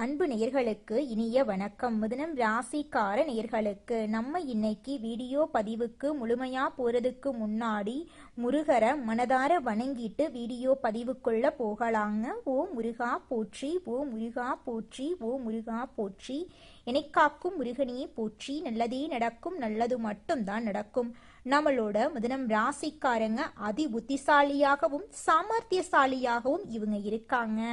அன்பு நேயர்களுக்கு இனிய வணக்கம். மிதுனம் ராசிக்கார நேயர்களுக்கு நம்ம இன்னைக்கு வீடியோ பதிவுக்கு முழுமையா போறதுக்கு முன்னாடி முருகரை மனதார வணங்கிட்டு வீடியோ பதிவுக்குள்ள போகலாங்க. ஓ முருகா போற்றி, ஓ முருகா போற்றி, ஓ முருகா போற்றி. காக்கும் முருகனே போற்றி. நல்லதே நடக்கும், நல்லது மட்டும்தான் நடக்கும். நம்மளோட மிதுனம் ராசிக்காரங்க அதி புத்திசாலியாகவும் சாமர்த்தியசாலியாகவும் இவங்க இருக்காங்க.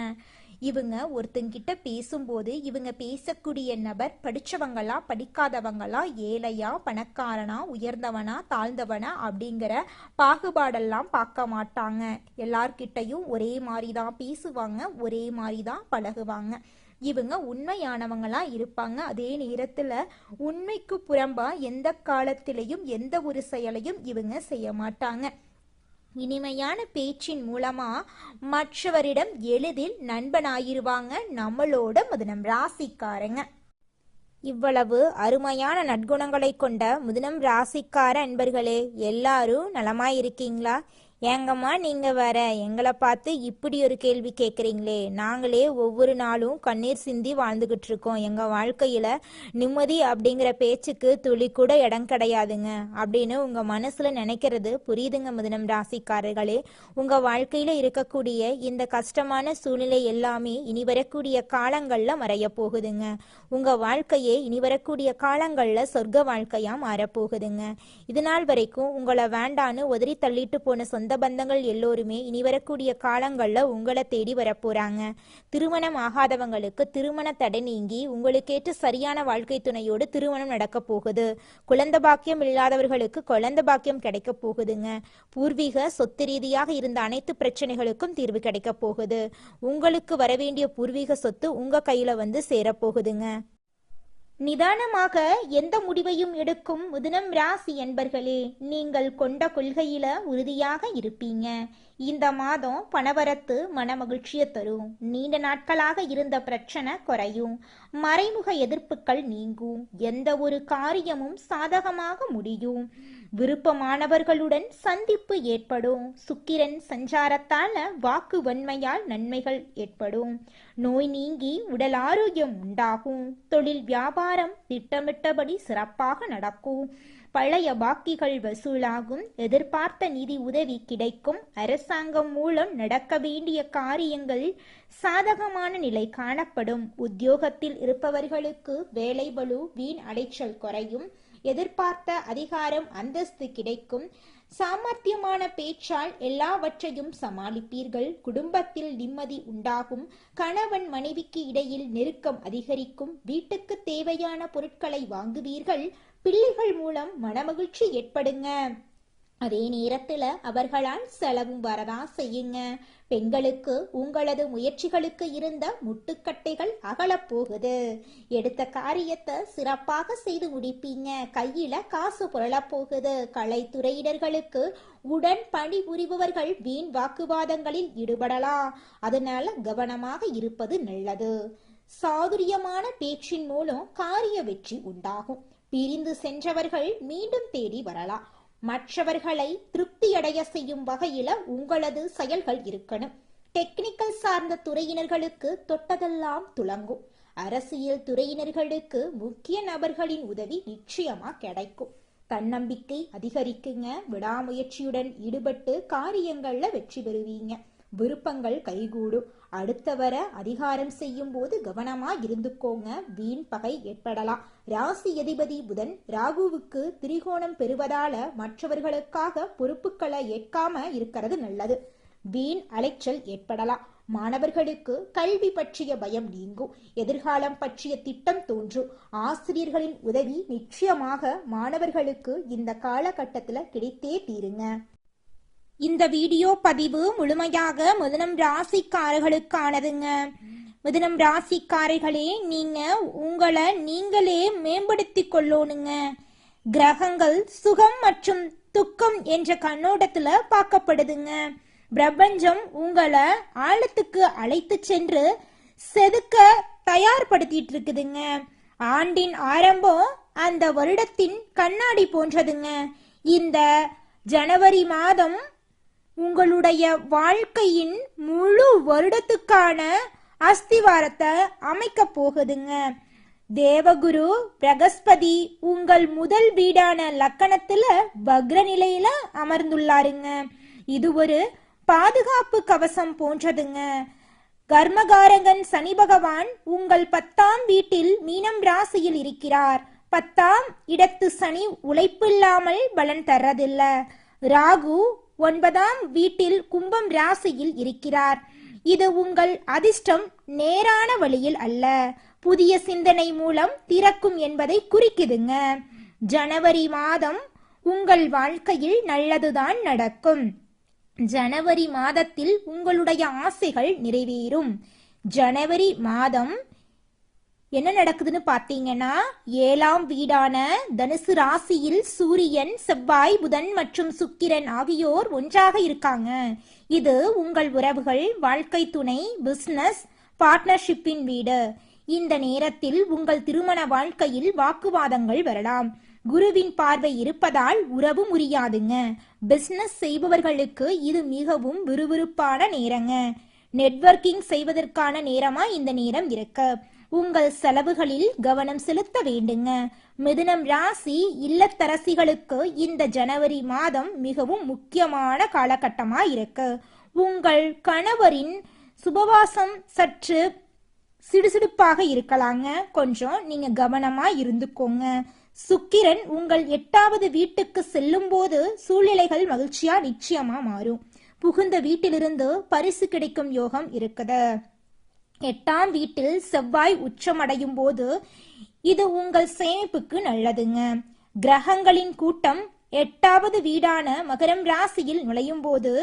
இவங்க ஒருத்தங்கிட்ட பேசும்போது இவங்க பேசக்கூடிய நபர் படிச்சவங்களா படிக்காதவங்களா, ஏழையா பணக்காரனா, உயர்ந்தவனா தாழ்ந்தவனா அப்படிங்கிற பாகுபாடெல்லாம் பார்க்க மாட்டாங்க. எல்லார்கிட்டையும் ஒரே மாதிரி தான் பேசுவாங்க, ஒரே மாதிரி தான் பழகுவாங்க. இவங்க உண்மையானவங்களா இருப்பாங்க. அதே நேரத்துல உண்மைக்கு புறம்பா எந்த காலத்திலையும் எந்த ஒரு செயலையும் இவங்க செய்ய மாட்டாங்க. இனிமையான பேச்சின் மூலமா மற்றவரிடம் எளிதில் நண்பனாயிருவாங்க நம்மளோட மிதுனம் ராசிக்காரங்க. இவ்வளவு அருமையான நற்குணங்களை கொண்ட மிதுனம் ராசிக்கார அன்பர்களே, எல்லாரும் நலமாயிருக்கீங்களா? ஏங்கம்மா நீங்க வேற எங்களை பார்த்து இப்படி ஒரு கேள்வி கேட்குறீங்களே? நாங்களே ஒவ்வொரு நாளும் கண்ணீர் சிந்தி வாழ்ந்துகிட்டு இருக்கோம். எங்க வாழ்க்கையில நிம்மதி அப்படிங்கிற பேச்சுக்கு துளி கூட இடம் கிடையாதுங்க அப்படின்னு உங்க மனசுல நினைக்கிறது புரியுதுங்க மிதுனம் ராசிக்காரர்களே. உங்க வாழ்க்கையில இருக்கக்கூடிய இந்த கஷ்டமான சூழ்நிலை எல்லாமே இனி வரக்கூடிய காலங்கள்ல மறைய போகுதுங்க. உங்க வாழ்க்கையே இனி வரக்கூடிய காலங்கள்ல சொர்க்க வாழ்க்கையா மாறப்போகுதுங்க. இது நாள் வரைக்கும் உங்களை வேண்டான்னு உதறி தள்ளிட்டு போன சொந்த பந்தங்கள் எல்லோருமே இனி வரக்கூடிய காலங்கள்ல உங்களை தேடி வரப்போறாங்க. திருமணம் ஆகாதவங்களுக்கு திருமண தடை நீங்கி உங்களுக்கேற்ற சரியான வாழ்க்கை துணையோடு திருமணம் நடக்க போகுது. குழந்தை பாக்கியம் இல்லாதவர்களுக்கு குழந்தை பாக்கியம் கிடைக்க போகுதுங்க. பூர்வீக சொத்து ரீதியாக இருந்த அனைத்து பிரச்சனைகளுக்கும் தீர்வு கிடைக்க போகுது. உங்களுக்கு வரவேண்டிய பூர்வீக சொத்து உங்க கையில வந்து சேரப்போகுதுங்க. நிதானமாக எந்த முடிவையும் எடுக்கும் மிதுனம் ராசி என்பர்களே, நீங்கள் கொண்ட கொள்கையில உறுதியாக இருப்பீங்க. இந்த மாதம் பணவரத்து மன மகிழ்ச்சியை தரும். நீண்ட நாட்களாக இருந்த பிரச்சனை குறையும். மறைமுக எதிர்ப்புகள் நீங்கும். எந்த ஒரு காரியமும் சாதகமாக முடியும். விருப்பமானவர்களுடன் சந்திப்பு ஏற்படும். சுக்கிரன் சஞ்சாரத்தால வாக்கு வன்மையால் நன்மைகள் ஏற்படும். நோய் நீங்கி உடல் ஆரோக்கியம் உண்டாகும். தொழில் வியாபாரம் திட்டமிட்டபடி சிறப்பாக நடக்கும். பழைய பாக்கிகள் வசூலாகும். எதிர்பார்த்த நிதி உதவி கிடைக்கும். அரசாங்கம் மூலம் நடக்க வேண்டிய காரியங்கள் சாதகமான நிலை காணப்படும். உத்தியோகத்தில் இருப்பவர்களுக்கு வேலை பளு வீண் அலைச்சல் குறையும். எதிர்பார்த்த அதிகாரம் அந்தஸ்து கிடைக்கும். சாமர்த்தியமான பேச்சால் எல்லாவற்றையும் சமாளிப்பீர்கள். குடும்பத்தில் நிம்மதி உண்டாகும். கணவன் மனைவிக்கு இடையில் நெருக்கம் அதிகரிக்கும். வீட்டுக்கு தேவையான பொருட்களை வாங்குவீர்கள். பிள்ளைகள் மூலம் மனமகிழ்ச்சி ஏற்படுங்க. அதே நேரத்துல அவர்களால் செலவும் வரதான் செய்யுங்க. பெண்களுக்கு உங்களது முயற்சிகளுக்கு இருந்த முட்டுக்கட்டைகள் அகலப் போகுது. எடுத்த காரியத்தை சிறப்பாக செய்து முடிப்பீங்க. கையில காசு புரளப் போகுது. கலைத்துறையினர்களுக்கு உடன் பணிபுரிபவர்கள் வீண் வாக்குவாதங்களில் ஈடுபடலாம். அதனால கவனமாக இருப்பது நல்லது. சாதுரியமான பேச்சின் மூலம் காரிய வெற்றி உண்டாகும். பிரிந்து சென்றவர்கள் மீண்டும் தேடி வரலாம். மற்றவர்களை திருப்தியடைய செய்யும் வகையில உங்களது செயல்கள் இருக்கணும். டெக்னிக்கல் சார்ந்த துறையினர்களுக்கு தொட்டதெல்லாம் துலங்கும். அரசியல் துறையினர்களுக்கு முக்கிய நபர்களின் உதவி நிச்சயமா கிடைக்கும். தன்னம்பிக்கை அதிகரிக்குங்க. விடாமுயற்சியுடன் ஈடுபட்டு காரியங்கள்ல வெற்றி பெறுவீங்க. விருப்பங்கள் கைகூடும். அடுத்தவரை அதிகாரம் செய்யும் போது கவனமா இருந்துக்கோங்க. வீண் பகை ஏற்படலாம். ராசி அதிபதி புதன் ராகுவுக்கு திரிகோணம் பெறுவதால மற்றவர்களுக்காக பொறுப்புகளை ஏற்காம இருக்கிறது நல்லது. வீண் அலைச்சல் ஏற்படலாம். மாணவர்களுக்கு கல்வி பற்றிய பயம் நீங்கும். எதிர்காலம் பற்றிய திட்டம் தோன்றும். ஆசிரியர்களின் உதவி நிச்சயமாக மாணவர்களுக்கு இந்த காலகட்டத்துல கிடைத்தே தீருங்க. இந்த வீடியோ பதிவு முழுமையாக மிதுனம் ராசிக்காரர்களுக்கானதுங்க. மிதுனம் ராசிக்காரர்களே, நீங்க உங்களை நீங்களே மேம்படுத்தி கொள்ளணுங்க. கிரகங்கள் சுகம் மற்றும் துக்கம் என்ற கண்ணோட்டத்துல பார்க்கப்படுதுங்க. பிரபஞ்சம் உங்களை ஆழத்துக்கு அழைத்து சென்று செதுக்க தயார்படுத்திட்டு இருக்குதுங்க. ஆண்டின் ஆரம்பம் அந்த வருடத்தின் கண்ணாடி போன்றதுங்க. இந்த ஜனவரி மாதம் உங்களுடைய வாழ்க்கையின் முழு வருடத்துக்கான அஸ்திவாரத்தை அமைக்க போகுதுங்க. தேவகுரு பிரகஸ்பதி உங்கள் முதல் வீடான லக்கணத்துல வக்ர நிலையில அமர்ந்துள்ளாருங்க. இது ஒரு பாதுகாப்பு கவசம் போன்றதுங்க. கர்மகாரகன் சனி பகவான் உங்கள் 10ஆம் வீட்டில் மீனம் ராசியில் இருக்கிறார். 10ஆம் இடத்து சனி உழைப்பில்லாமல் பலன் தர்றதில்ல. ராகு 9ஆம் வீட்டில் கும்பம் ராசியில் இருக்கிறார். இது உங்கள் அதிர்ஷ்டம் நேரான வழியில் அல்ல, புதிய சிந்தனை மூலம் திறக்கும் என்பதை குறிக்குதுங்க. ஜனவரி மாதம் உங்கள் வாழ்க்கையில் நல்லதுதான் நடக்கும். ஜனவரி மாதத்தில் உங்களுடைய ஆசைகள் நிறைவேறும். ஜனவரி மாதம் என்ன நடக்குதுன்னு பார்த்தீங்கன்னா, 7ஆம் வீடான தனுசு ராசியில் சூரியன், செவ்வாய், புதன் மற்றும் சுக்கிரன் ஆகியோர் ஒன்றாக இருக்காங்க. இது உங்கள் உறவுகள், வாழ்க்கை துணை, பிசினஸ் பார்ட்னர்ஷிப்பின் வீடு. இந்த நேரத்தில் உங்கள் திருமண வாழ்க்கையில் வாக்குவாதங்கள் வரலாம். குருவின் பார்வை இருப்பதால் உறவு முறியாதுங்க. பிசினஸ் செய்பவர்களுக்கு இது மிகவும் விறுவிறுப்பான நேரங்க. நெட்வொர்க்கிங் செய்வதற்கான நேரமா இந்த நேரம் இருக்கு. உங்கள் செலவுகளில் கவனம் செலுத்த வேண்டுங்க. மிதுனம் ராசி இல்லத்தரசிகளுக்கு இந்த ஜனவரி மாதம் மிகவும் முக்கியமான காலகட்டமா இருக்கு. உங்கள் கணவரின் சுபவாசம் சற்று சிடுசிடுப்பாக இருக்கலாங்க. கொஞ்சம் நீங்க கவனமா இருந்துக்கோங்க. சுக்கிரன் உங்கள் 8வது வீட்டுக்கு செல்லும் போது சூழ்நிலைகள் மகிழ்ச்சியா நிச்சயமா மாறும். புகுந்த வீட்டிலிருந்து பரிசு கிடைக்கும் யோகம் இருக்குது. 8ஆம் வீட்டில் செவ்வாய் உச்சமடையும் போது இது உங்கள் சேமிப்புக்கு நல்லதுங்க. கிரகங்களின் கூட்டம் 8வது வீடான மகரம் ராசியில் நுழையும் போது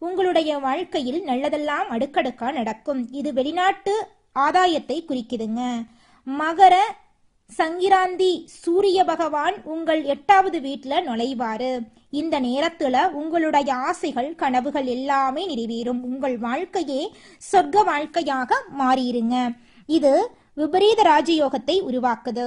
உங்களுடைய வாழ்க்கையில் நல்லதெல்லாம் அடுக்கடுக்கா நடக்கும். இது வெளிநாட்டு ஆதாயத்தை குறிக்குதுங்க. மகர சங்கிராந்தி சூரிய பகவான் உங்கள் 8வது வீட்டுல நுழைவாரு. இந்த நேரத்துல உங்களுடைய ஆசைகள், கனவுகள் எல்லாமே நிறைவேறும். உங்கள் வாழ்க்கையே சொர்க்க வாழ்க்கையாக மாறிடுங்க. இது விபரீத ராஜயோகத்தை உருவாக்குது.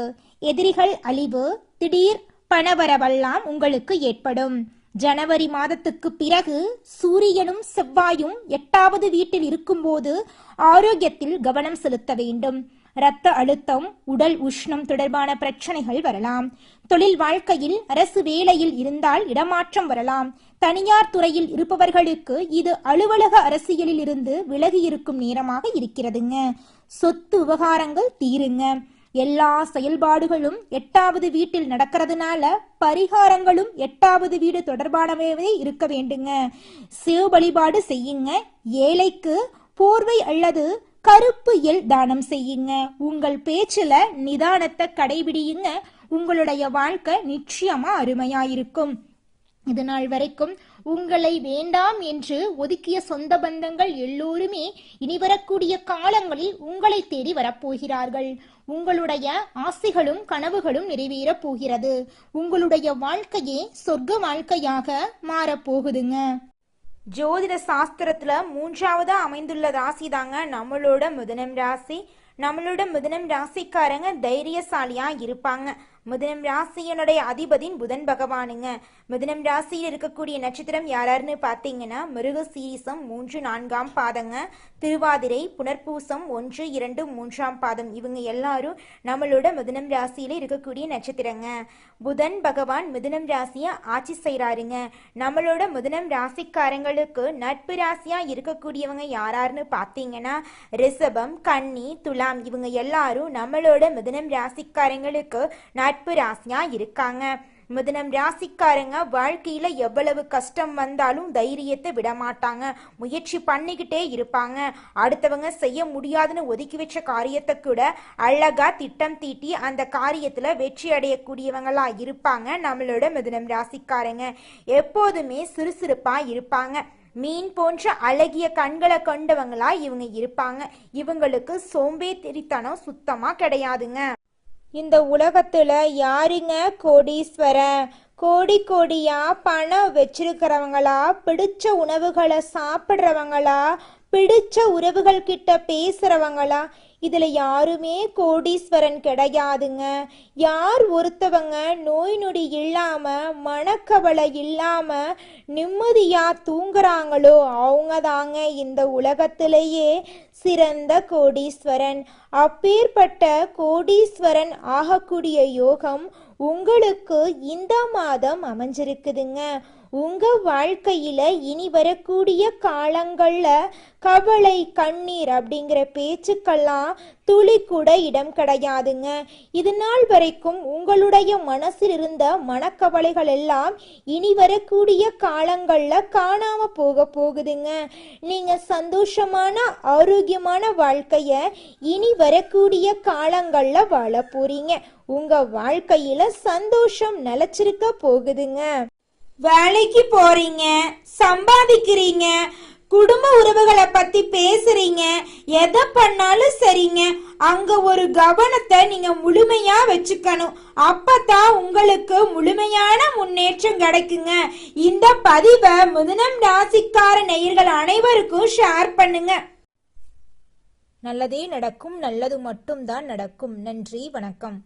எதிரிகள் அழிவு, திடீர் பணவரவெல்லாம் உங்களுக்கு ஏற்படும். ஜனவரி மாதத்துக்கு பிறகு சூரியனும் செவ்வாயும் 8வது வீட்டில் இருக்கும்போது ஆரோக்கியத்தில் கவனம் செலுத்த வேண்டும். இரத்த அழுத்தம், உடல் உஷ்ணம் தொடர்பான பிரச்சனைகள் வரலாம். தொழில் வாழ்க்கையில் அரசு வேலையில் இருந்தால் இடமாற்றம் வரலாம். தனியார் துறையில் இருப்பவர்களுக்கு இது அலுவலக அரசியலில் இருந்து விலகி இருக்கும் நேரமாக இருக்கிறதுங்க. சொத்து விவகாரங்கள் தீருங்க. எல்லா செயல்பாடுகளும் 8வது வீட்டில் நடக்கிறதுனால பரிகாரங்களும் 8வது வீடு தொடர்பானவே இருக்க வேண்டுங்க. சிவ வழிபாடு செய்யுங்க. ஏழைக்கு போர்வை அல்லது கருப்பு எல் தானம் செய்யுங்க. உங்கள் பேச்சுல நிதானத்தை கடைபிடியுங்க. உங்களுடைய வாழ்க்கை நிச்சயமா அருமையாயிருக்கும். இது நாள் வரைக்கும் உங்களை வேண்டாம் என்று ஒதுக்கிய சொந்த பந்தங்கள் எல்லோருமே இனி வரக்கூடிய காலங்களில் உங்களை தேடி வரப்போகிறார்கள். உங்களுடைய ஆசைகளும் கனவுகளும் நிறைவேறப் போகிறது. உங்களுடைய வாழ்க்கையே சொர்க்க வாழ்க்கையாக மாறப்போகுதுங்க. ஜோதிட சாஸ்திரத்துல 3ஆவதா அமைந்துள்ள ராசி தாங்க நம்மளோட மிதுனம் ராசி. நம்மளோட மிதுனம் ராசிக்காரங்க தைரியசாலியா இருப்பாங்க. மிதுனம் ராசியனுடைய அதிபதியின் புதன் பகவானுங்க. மிதுனம் ராசியில் இருக்கக்கூடிய நட்சத்திரம் யாராருன்னு பார்த்தீங்கன்னா, மிருகசீரிசம் 3, 4ஆம் பாதங்க, திருவாதிரை, புனர்பூசம் 1, 2, 3ஆம் பாதம். இவங்க எல்லாரும் நம்மளோட மிதுனம் ராசியில இருக்கக்கூடிய நட்சத்திரங்க. புதன் பகவான் மிதுனம் ராசியை ஆட்சி செய்யறாருங்க. நம்மளோட மிதுனம் ராசிக்காரங்களுக்கு நட்பு ராசியா இருக்கக்கூடியவங்க யாராருன்னு பார்த்தீங்கன்னா, ரிஷபம், கன்னி, துலாம். இவங்க எல்லாரும் நம்மளோட மிதுனம் ராசிக்காரங்களுக்கு நட்பு ராசியா இருக்காங்க. மிதுனம் ராசிக்காரங்க வாழ்க்கையில எவ்வளவு கஷ்டம் வந்தாலும் தைரியத்தை விட மாட்டாங்க. முயற்சி பண்ணிக்கிட்டே இருப்பாங்க. அடுத்தவங்க செய்ய முடியாதுன்னு ஒதுக்கி வச்ச காரியத்தை கூட அழகா திட்டம் தீட்டி அந்த காரியத்துல வெற்றி அடையக்கூடியவங்களா இருப்பாங்க. நம்மளோட மிதுனம் ராசிக்காரங்க எப்போதுமே சுறுசுறுப்பா இருப்பாங்க. மீன் போன்ற அழகிய கண்களை கொண்டவங்களா இவங்க இருப்பாங்க. இவங்களுக்கு சோம்பேறித்தனம் சுத்தமா கிடையாதுங்க. இந்த உலகத்துல யாருங்க கோடீஸ்வரன்? கோடி கோடியா பணம் வச்சிருக்கிறவங்களா, பிடிச்ச உணவுகளை சாப்பிட்றவங்களா, பிடிச்ச உறவுகள் கிட்ட பேசுறவங்களா, இதுல யாருமே கோடீஸ்வரன் கிடையாதுங்க. யார் ஒருத்தவங்க நோய் நொடி இல்லாம மனக்கவலை இல்லாம நிம்மதியா தூங்குறாங்களோ அவங்க தாங்க இந்த உலகத்திலேயே சிறந்த கோடீஸ்வரன். அப்பேற்பட்ட கோடீஸ்வரன் ஆகக்கூடிய யோகம் உங்களுக்கு இந்த மாதம் அமைஞ்சிருக்குதுங்க. உங்க வாழ்க்கையில இனி வரக்கூடிய காலங்கள்ல கவலை கண்ணீர் அப்படிங்கிற பேச்சுக்கெல்லாம் துளி கூட இடம் கிடையாதுங்க. இது நாள் வரைக்கும் உங்களுடைய மனசில் இருந்த மனக்கவலைகள் எல்லாம் இனி வரக்கூடிய காலங்கள்ல காணாம போகுதுங்க. நீங்க சந்தோஷமான ஆரோக்கியமான வாழ்க்கைய இனி வரக்கூடிய காலங்கள்ல வாழ போறீங்க. உங்க வாழ்க்கையில சந்தோஷம் நிலைச்சிருக்க போகுதுங்க. வேலைக்கு போறீங்க, சம்பாதிக்கிறீங்க, குடும்ப உறவுகளை பத்தி பேசுறீங்க, எதை பண்ணாலும் சரிங்க, அங்க ஒரு கவனத்தை நீங்க முழுமையா வச்சுக்கணும். அப்பதான் உங்களுக்கு முழுமையான முன்னேற்றம் கிடைக்குங்க. இந்த பதிவை மிதுனம் ராசிக்கார நேயர்கள் அனைவருக்கும் ஷேர் பண்ணுங்க. நல்லதே நடக்கும், நல்லது மட்டும்தான் நடக்கும். நன்றி, வணக்கம்.